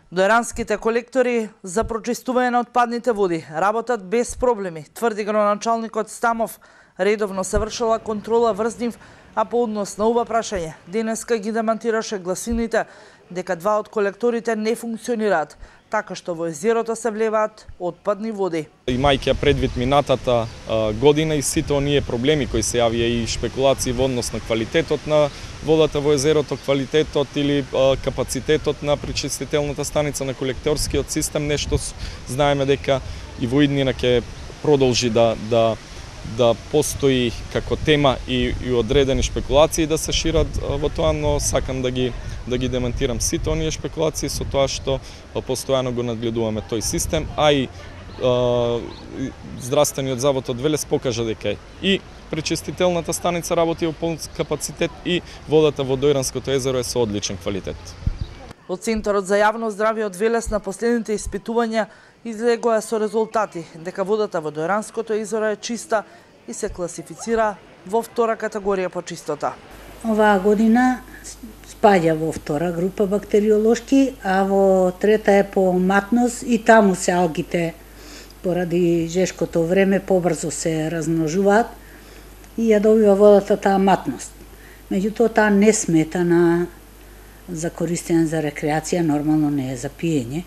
Дојранските колектори за прочистување на отпадните води работат без проблеми, тврди градоначалникот Стамов. Редовно се вршила контрола врз нив, а по однос на ова прашање, денеска ги демантираше гласините дека два од колекторите не функционираат, така што во езерото се влеваат отпадни води. Имајќи предвид минатата година и сите оние проблеми кои се јавија и шпекулации во однос на квалитетот на водата во езерото, квалитетот или капацитетот на пречистителната станица на колекторскиот систем, нешто знаеме дека и во иднина ќе продолжи да постои како тема и одредени шпекулации да се шират во тоа, но сакам да ги демонтирам сите оние шпекулации со тоа што постојано го надгледуваме тој систем, а и Здравствениот завод од Велес покажа дека и пречистителната станица работи во полн капацитет и водата во Дојранското езеро е со одличен квалитет. Од Центарот за јавно здравје од Велес на последните испитувања излегоа со резултати дека водата во Дојранското езеро е чиста и се класифицира во втора категорија по чистота. Оваа година спаѓа во втора група бактериолошки, а во трета е по матност и таму се алгите поради жешкото време побрзо се размножуваат и ја добива водата таа матност. Меѓутоа таа не смета за користење за рекреација, нормално не е за пиење.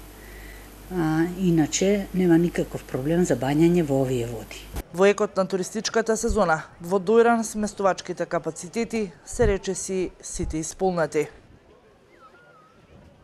Иначе нема никаков проблем за бањање во овие води. Во екот на туристичката сезона, во Дојран сместувачките капацитети се речиси сите исполнети.